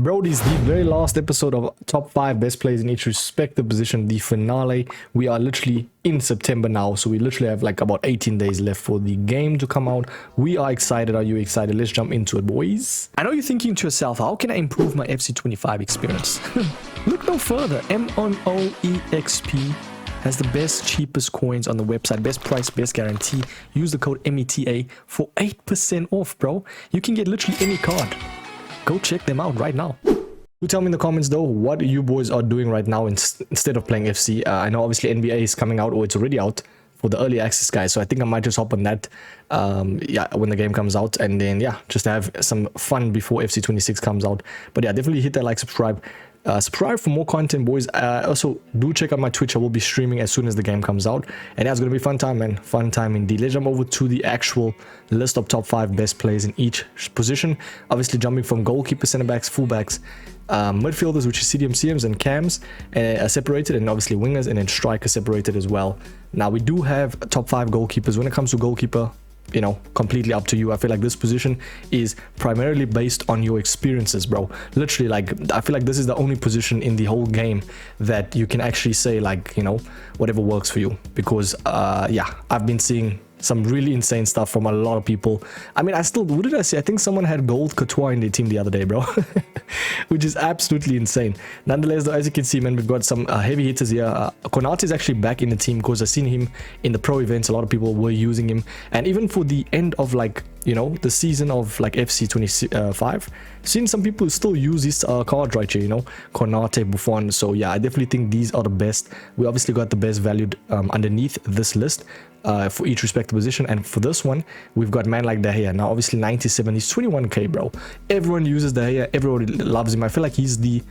Bro, this is the very last episode of top 5 best players in each respective position, the finale. We are literally in September now, so we literally have like about 18 days left for the game to come out. We are excited. Are you excited? Let's jump into it, boys. I know you're thinking to yourself, how can I improve my FC 25 experience? Look no further. MONOEXP has the best, cheapest coins on the website, best price, best guarantee. Use the code META for 8% off, bro. You can get literally any card. Go check them out right now. Do tell me in the comments though what you boys are doing right now instead of playing FC. I know obviously NBA is coming out, or it's already out for the early access guys, so I think I might just hop on that yeah, when the game comes out, and then yeah, just have some fun before FC 26 comes out. But yeah, definitely hit that like, subscribe for more content, boys. Also do check out my Twitch. I will be streaming as soon as the game comes out, and yeah, it's gonna be fun time, man. Fun time indeed. Let's jump over to the actual list of top 5 best players in each position. Obviously jumping from goalkeeper, center backs, fullbacks, midfielders, which is CMs and cams are separated, and obviously wingers, and then strikers separated as well. Now we do have top 5 goalkeepers. When it comes to goalkeeper, you know, completely up to you. I feel like this position is primarily based on your experiences, bro. Literally, like, I feel like this is the only position in the whole game that you can actually say, like, you know, whatever works for you. Because yeah, I've been seeing some really insane stuff from a lot of people. I mean, what did I say? I think someone had gold Courtois in their team the other day, bro. Which is absolutely insane. Nonetheless, though, as you can see, man, we've got some heavy hitters here. Konate is actually back in the team because I've seen him in the pro events. A lot of people were using him, and even for the end of, like, you know, the season of like FC 25, seen some people still use this card right here, you know, Konate, Buffon. So yeah, I definitely think these are the best. We obviously got the best valued underneath this list for each respective position, and for this one we've got man like De Gea. Now obviously 97, he's 21k, bro. Everyone uses De Gea, everybody loves him. I feel like he's the,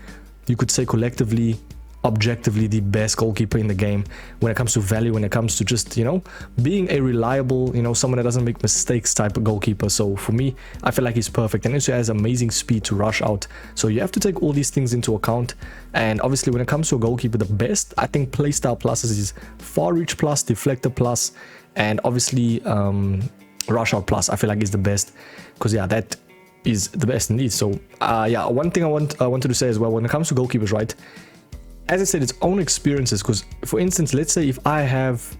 you could say collectively, objectively, the best goalkeeper in the game when it comes to value, when it comes to just, you know, being a reliable, you know, someone that doesn't make mistakes type of goalkeeper. So for me, I feel like he's perfect, and also has amazing speed to rush out. So you have to take all these things into account. And obviously when it comes to a goalkeeper, the best, I think, playstyle pluses is far reach plus, deflector plus, and obviously rush out plus. I feel like is the best, because yeah, that is the best indeed. So yeah, one thing I wanted to say as well, when it comes to goalkeepers, right, as I said, it's own experiences. Because for instance, let's say if I have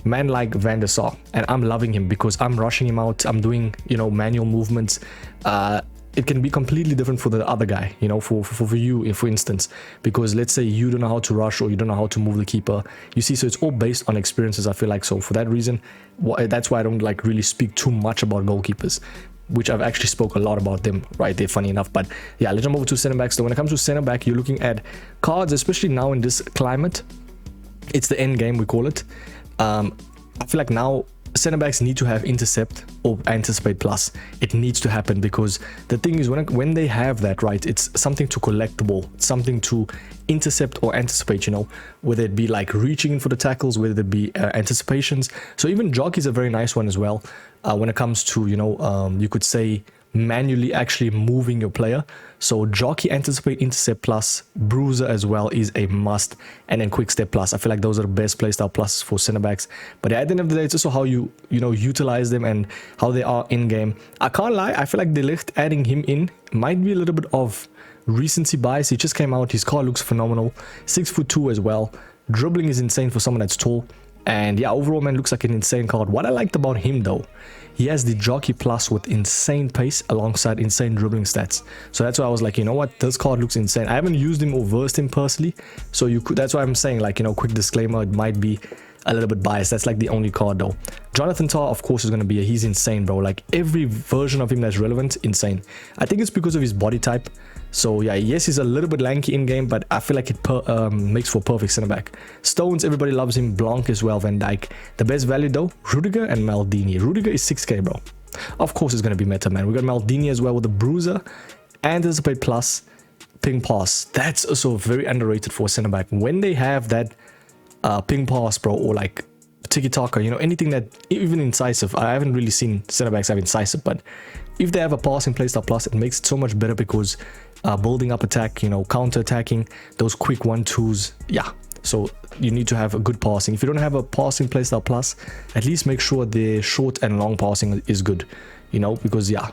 man like Van der Sar and I'm loving him because I'm rushing him out, I'm doing, you know, manual movements, it can be completely different for the other guy, you know, for you, for instance, because let's say you don't know how to rush, or you don't know how to move the keeper, you see. So it's all based on experiences, I feel like. So for that reason, that's why I don't like really speak too much about goalkeepers, which I've actually spoke a lot about them right there, funny enough. But yeah, let's jump over to center backs. So when it comes to center back, you're looking at cards, especially now in this climate. It's the end game, we call it. I feel like now center backs need to have intercept or anticipate plus. It needs to happen, because the thing is, when they have that, right, it's something to collect the ball, something to intercept or anticipate, you know, whether it be like reaching in for the tackles, whether it be anticipations. So even jockey is a very nice one as well when it comes to, you know, you could say manually actually moving your player. So jockey, anticipate, intercept plus, bruiser as well is a must, and then quick step plus. I feel like those are the best playstyle pluses for center backs. But at the end of the day, it's also how you know, utilize them and how they are in game. I can't lie, I feel like De Ligt, adding him in might be a little bit of recency bias. He just came out, his car looks phenomenal, 6'2" as well, dribbling is insane for someone that's tall. And yeah, overall, man, looks like an insane card. What I liked about him though, he has the jockey plus with insane pace alongside insane dribbling stats. So that's why I was like, you know what, this card looks insane. I haven't used him or versed him personally, so you could, that's why I'm saying, like, you know, quick disclaimer, it might be a little bit biased. That's like the only card though. Jonathan Tah, of course, is going to be he's insane, bro. Like every version of him that's relevant, insane. I think it's because of his body type. So yeah, yes, he's a little bit lanky in game, but I feel like it makes for perfect center back. Stones, everybody loves him. Blanc as well, Van Dijk. The best value though, Rudiger and Maldini. Rudiger is 6k, bro. Of course it's going to be meta, man. We got Maldini as well with the bruiser, anticipate plus, ping pass. That's also very underrated for a center back. When they have that ping pass, bro, or like tiki-taka, you know, anything that, even incisive. I haven't really seen center backs have incisive, but if they have a passing playstyle plus, it makes it so much better, because building up attack, you know, counter attacking, those quick 1-2s, yeah. So you need to have a good passing. If you don't have a passing playstyle plus, at least make sure the short and long passing is good, you know, because yeah,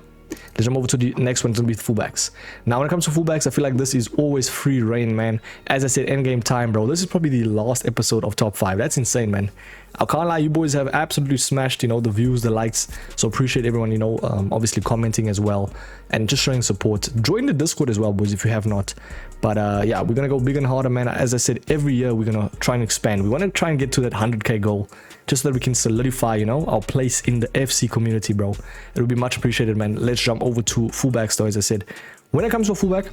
Let's jump over to the next one. It's gonna be fullbacks. Now, when it comes to fullbacks, I feel like this is always free reign, man. As I said, end game time, bro. This is probably the last episode of top 5. That's insane, man. I can't lie, you boys have absolutely smashed, you know, the views, the likes. So appreciate everyone, you know, obviously commenting as well and just showing support. Join the Discord as well, boys, if you have not. But yeah, we're gonna go big and harder, man. As I said, every year we're gonna try and expand. We want to try and get to that 100k goal, just so that we can solidify, you know, our place in the FC community, bro. It would be much appreciated, man. Let's jump over to fullbacks, though. As I said, when it comes to a fullback,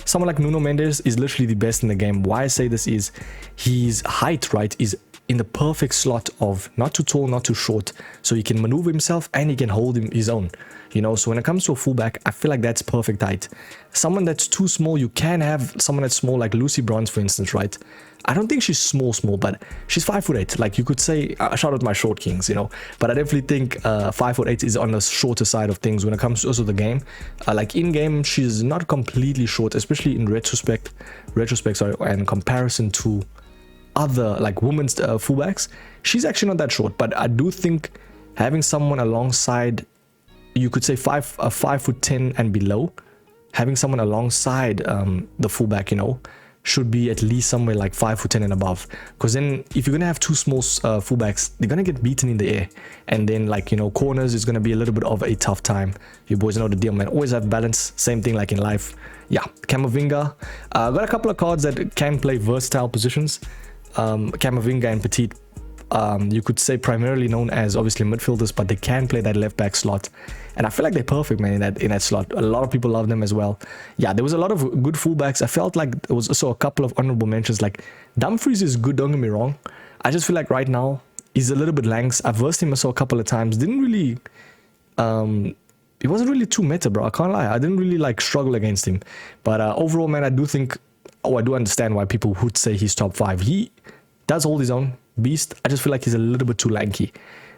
someone like Nuno Mendes is literally the best in the game. Why I say this is his height, right, is in the perfect slot of not too tall, not too short, so he can maneuver himself and he can hold his own, you know. So when it comes to a fullback, I feel like that's perfect height. Someone that's too small, you can have someone that's small, like Lucy Bronze, for instance, right? I don't think she's small, but she's 5'8". Like, you could say, shout out my short kings, you know. But I definitely think 5'8" is on the shorter side of things when it comes to also the game. Like in game, she's not completely short, especially in retrospect, sorry, and comparison to other like women's fullbacks. She's actually not that short, but I do think having someone alongside, you could say 5'10" and below, having someone alongside the fullback, you know, should be at least somewhere like 5'10" and above. Because then if you're gonna have two small fullbacks, they're gonna get beaten in the air, and then, like, you know, corners is gonna be a little bit of a tough time. You boys know the deal, man. Always have balance. Same thing like in life. Yeah, Camavinga. Got a couple of cards that can play versatile positions. Camavinga and Petit, you could say primarily known as obviously midfielders, but they can play that left back slot, and I feel like they're perfect, man, in that slot. A lot of people love them as well. Yeah, there was a lot of good fullbacks. I felt like there was also a couple of honorable mentions. Like Dumfries is good, don't get me wrong. I just feel like right now he's a little bit lanks. I've versed him a couple of times. Didn't really it wasn't really too meta, bro. I can't lie. I didn't really like struggle against him. But overall, man, I do think, I do understand why people would say he's top 5. He does hold his own. Beast. I just feel like he's a little bit too lanky.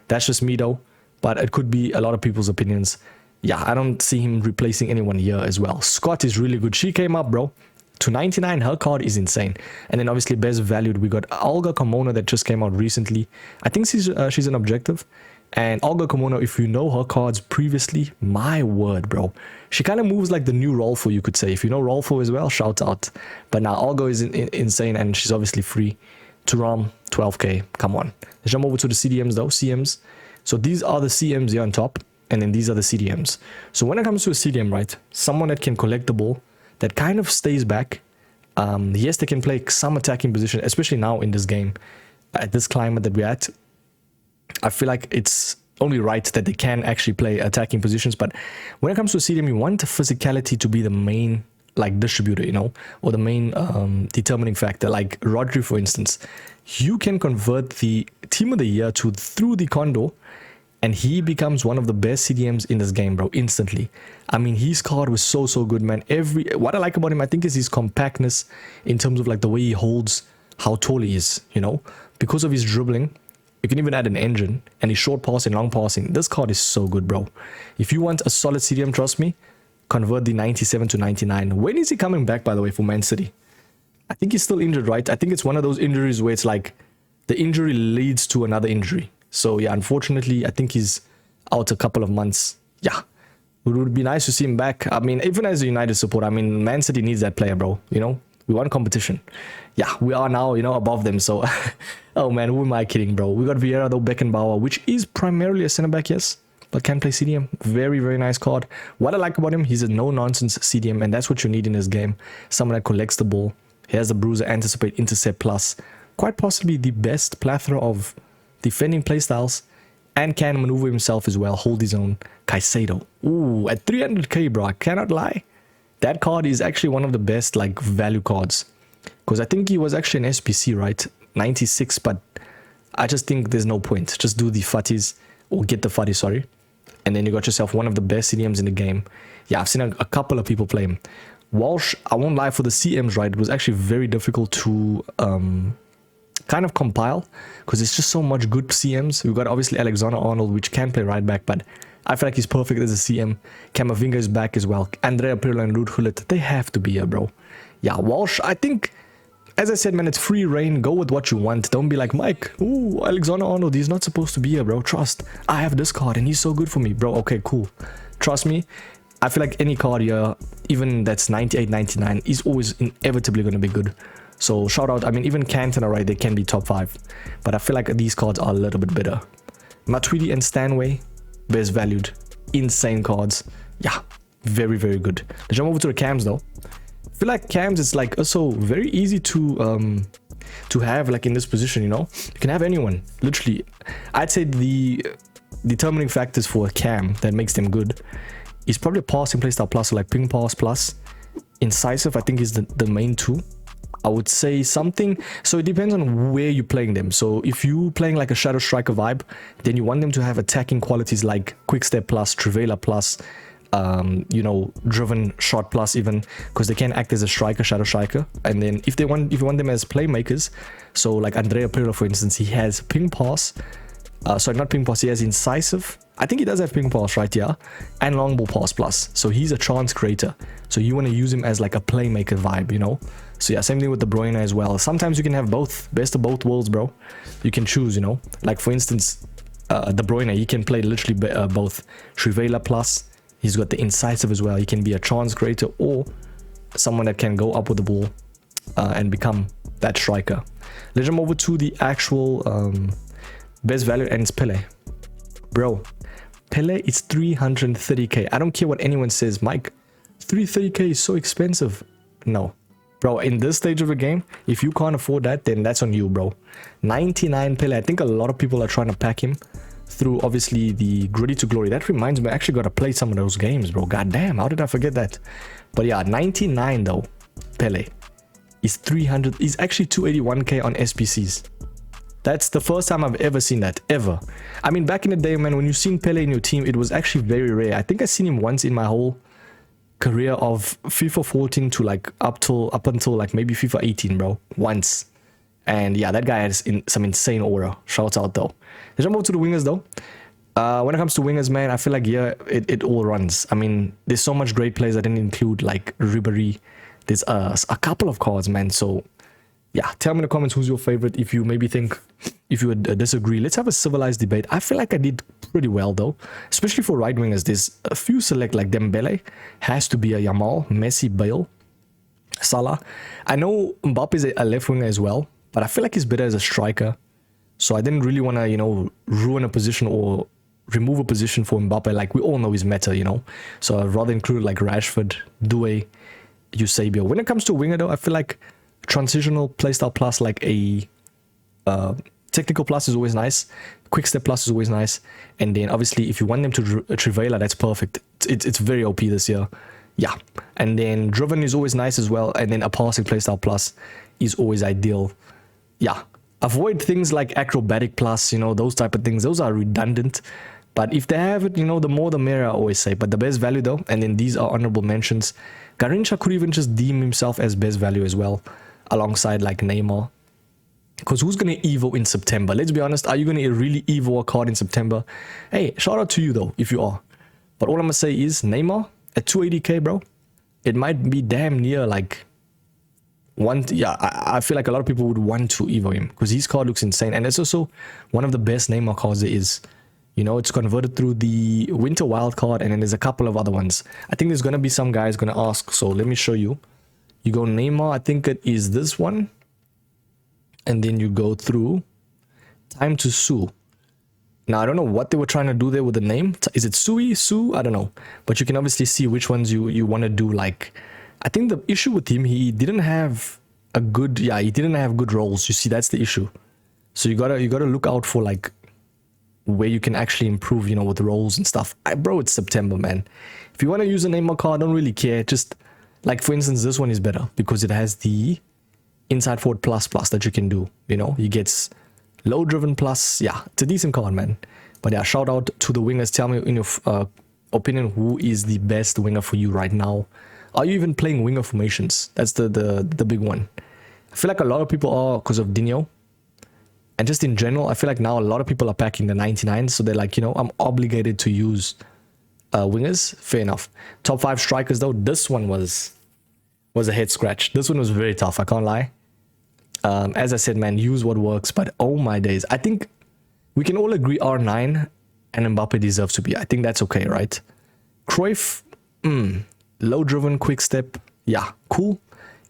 That's just me though, but it could be a lot of people's opinions. Yeah, I don't see him replacing anyone here as well. Scott is really good. She came up, bro, to 99. Her card is insane. And then obviously best valued, we got Olga Carmona that just came out recently. I think she's an objective. And Olga Carmona, if you know her cards previously, my word, bro, she kind of moves like the new Rolfo, you could say. If you know Rolfo as well, shout out. But now Olga is insane, and she's obviously free. Turam, 12k, come on. Let's jump over to the CDMs though, CMs. So these are the CMs here on top, and then these are the CDMs. So when it comes to a CDM, right, someone that can collect the ball, that kind of stays back. Yes, they can play some attacking position, especially now in this game, at this climate that we're at. I feel like it's only right that they can actually play attacking positions. But when it comes to a CDM, you want the physicality to be the main like distributor, you know, or the main determining factor. Like Rodri, for instance, you can convert the team of the year through the Condor, and he becomes one of the best CDMs in this game, bro, instantly. I mean, his card was so good, man. What I like about him, I think, is his compactness in terms of like the way he holds, how tall he is, you know, because of his dribbling. You can even add an engine, and his short passing, long passing. This card is so good, bro. If you want a solid CDM, trust me, convert the 97 to 99. When is he coming back, by the way, for Man City? I think he's still injured, right? I think it's one of those injuries where it's like the injury leads to another injury. So yeah, unfortunately, I think he's out a couple of months. Yeah, it would be nice to see him back. I mean, even as a United supporter, I mean, Man City needs that player, bro. You know, we want competition. Yeah, we are now, you know, above them. So, oh man, who am I kidding, bro? We got Vieira, though, Beckenbauer, which is primarily a center back, yes, but can play CDM. Very, very nice card. What I like about him, he's a no-nonsense CDM, and that's what you need in this game. Someone that collects the ball. He has the bruiser, anticipate, intercept plus. Quite possibly the best plethora of defending playstyles, and can maneuver himself as well, hold his own. Caicedo. Ooh, at 300k, bro, I cannot lie. That card is actually one of the best, like, value cards. Because I think he was actually an SPC, right? 96, but I just think there's no point. Just do the Fatties, or get the Fatties, sorry. And then you got yourself one of the best CDMs in the game. Yeah, I've seen a couple of people play him. Walsh, I won't lie, for the CMs, right, it was actually very difficult to kind of compile, because there's just so much good CMs. We've got obviously Alexander-Arnold, which can play right back, but I feel like he's perfect as a CM. Camavinga is back as well. Andrea Pirlo and Ruud Gullit, they have to be here, bro. Yeah, Walsh, I think, as I said, man, it's free reign. Go with what you want. Don't be like, Mike, ooh, Alexander-Arnold, he's not supposed to be here, bro. Trust. I have this card and he's so good for me, bro. Okay, cool. Trust me. I feel like any card here, even that's 98, 99, is always inevitably going to be good. So shout out, I mean, even Cantona, right, they can be top 5. But I feel like these cards are a little bit better. Matuidi and Stanway, best valued. Insane cards. Yeah, very, very good. Let's jump over to the cams though. I feel like cams is like also very easy to have like in this position, you know. You can have anyone, literally. I'd say the determining factors for a cam that makes them good is probably a passing playstyle plus, so like ping pass plus. Incisive, I think, is the main two. I would say something, so it depends on where you're playing them. So if you playing like a shadow striker vibe, then you want them to have attacking qualities like quick step plus, Trivela plus, you know, driven shot plus, even because they can act as a striker, shadow striker. And then if you want them as playmakers, so like Andrea Pirlo, for instance, he has ping pass, sorry, not ping pass, he has incisive. I think he does have ping pass, right? Yeah, and long ball pass plus. So he's a chance creator. So you want to use him as like a playmaker vibe, you know. So yeah, same thing with De Bruyne as well. Sometimes you can have both, best of both worlds, bro. You can choose, you know. Like for instance, De Bruyne, he can play literally both Trivela plus. He's got the incisive as well. He can be a chance creator or someone that can go up with the ball and become that striker. Let's jump over to the actual best value, and it's Pele. Bro, Pele is 330k. I don't care what anyone says, Mike. 330k is so expensive. No. Bro, in this stage of the game, if you can't afford that, then that's on you, bro. 99 Pele. I think a lot of people are trying to pack him through, obviously, the Gritty to Glory. That reminds me, I actually got to play some of those games, bro. God damn, how did I forget that? But yeah, 99 though, Pele is 300. He's actually 281k on SPCs. That's the first time I've ever seen that, ever. I mean, back in the day, man, when you've seen Pele in your team, it was actually very rare. I think I seen him once in my whole career of FIFA 14 to like up until like maybe FIFA 18, bro. Once. And yeah, that guy has some insane aura. Shouts out though. Let's jump over to the wingers though. When it comes to wingers, man, I feel like yeah, it all runs. I mean, there's so much great players. I didn't include like Ribéry. There's a couple of cards, man. So yeah, tell me in the comments who's your favorite. If you maybe think, if you would disagree, let's have a civilized debate. I feel like I did pretty well though, especially for right wingers. There's a few select, like Dembele has to be a Yamal, Messi, Bale, Salah. I know Mbappe is a left winger as well, but I feel like he's better as a striker. So I didn't really want to, you know, ruin a position or remove a position for Mbappe. Like we all know he's meta, you know. So I'd rather include like Rashford, Doué, Eusebio. When it comes to winger though, I feel like transitional playstyle plus, like a technical plus is always nice. Quick step plus is always nice. And then obviously if you want them to Trivela, that's perfect. It's very OP this year. Yeah. And then driven is always nice as well. And then a passing playstyle plus is always ideal. Yeah. Avoid things like acrobatic plus, you know, those type of things. Those are redundant. But if they have it, you know, the more the merrier, I always say. But the best value though, and then these are honorable mentions. Garrincha could even just deem himself as best value as well, alongside like Neymar. Because who's going to Evo in September? Let's be honest, are you going to really Evo a card in September? Hey, shout out to you though, if you are. But all I'm going to say is Neymar at 280k, bro. It might be damn near like I feel like a lot of people would want to Evo him because his card looks insane. And it's also one of the best Neymar cards there is. You know, it's converted through the Winter Wild card, and then there's a couple of other ones. I think there's going to be some guys going to ask, so let me show you. You go Neymar, I think it is this one. And then you go through Time to Sue. Now, I don't know what they were trying to do there with the name. Is it Sue? I don't know. But you can obviously see which ones you want to do. Like, I think the issue with him, he didn't have good rolls. You see, that's the issue. So you gotta look out for like where you can actually improve, you know, with rolls and stuff. Bro, it's September, man. If you want to use a Neymar card, I don't really care. Just like, for instance, this one is better because it has the inside forward plus that you can do. You know, he gets low driven plus. Yeah, it's a decent card, man. But yeah, shout out to the wingers. Tell me in your opinion, who is the best winger for you right now? Are you even playing winger formations? That's the big one. I feel like a lot of people are, because of Dino. And just in general, I feel like now a lot of people are packing the 99. So they're like, you know, I'm obligated to use wingers. Fair enough. Top 5 strikers though. This one was a head scratch. This one was very tough. I can't lie. As I said, man, use what works. But oh my days. I think we can all agree R9 and Mbappe deserves to be. I think that's okay, right? Cruyff, Low driven, quick step. Yeah, cool.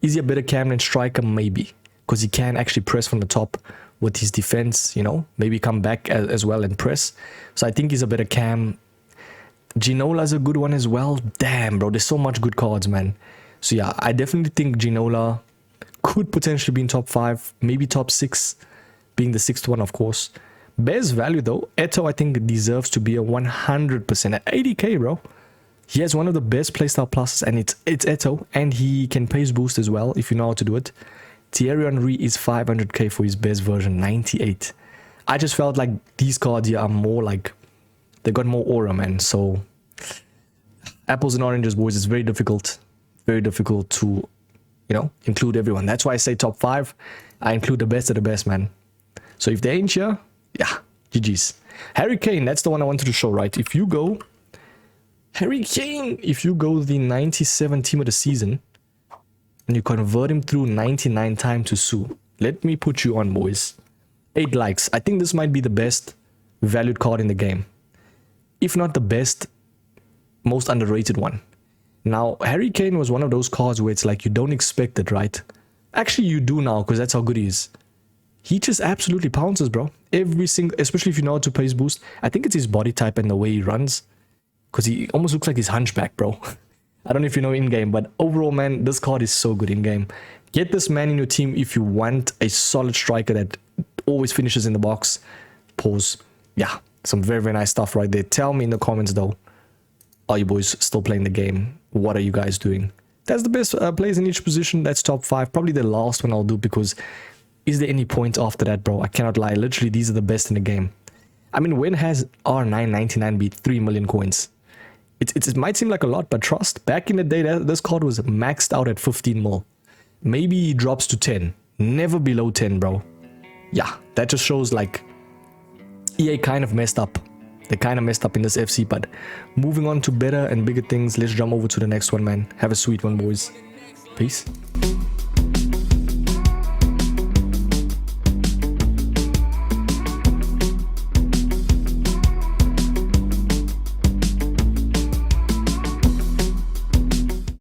Is he a better cam than striker? Maybe. Because he can actually press from the top with his defense, you know. Maybe come back as well and press. So I think he's a better cam. Ginola's a good one as well. Damn, bro. There's so much good cards, man. So yeah, I definitely think Ginola could potentially be in top 5. Maybe top 6. Being the 6th one, of course. Best value, though. Eto, I think, deserves to be a 100% at 80k, bro. He has one of the best playstyle pluses, and it's Eto, and he can pace boost as well if you know how to do it. Thierry Henry is 500k for his best version, 98. I just felt like these cards here are more like, they got more aura, man. So apples and oranges, boys. It's very difficult to, you know, include everyone. That's why I say top 5. I include the best of the best, man. So if they ain't here, yeah, GG's. Harry Kane, that's the one I wanted to show, right? If you go Harry Kane, if you go the 97 team of the season and you convert him through 99 times to Sue, let me put you on, boys. 8 likes. I think this might be the best valued card in the game. If not the best, most underrated one. Now, Harry Kane was one of those cards where it's like you don't expect it, right? Actually, you do now because that's how good he is. He just absolutely pounces, bro. Every single, especially if you know how to pace boost. I think it's his body type and the way he runs. Because he almost looks like he's hunchback, bro. I don't know if you know in-game, but overall, man, this card is so good in-game. Get this man in your team if you want a solid striker that always finishes in the box. Pause. Yeah, some very, very nice stuff right there. Tell me in the comments, though, are you boys still playing the game? What are you guys doing? That's the best players in each position. That's top 5. Probably the last one I'll do because is there any point after that, bro? I cannot lie. Literally, these are the best in the game. I mean, when has R999 beat 3 million coins? It might seem like a lot, but trust, back in the day, this card was maxed out at 15 mil. Maybe he drops to 10. Never below 10, bro. Yeah, that just shows like EA kind of messed up. They kind of messed up in this FC, but moving on to better and bigger things, let's jump over to the next one, man. Have a sweet one, boys. Peace.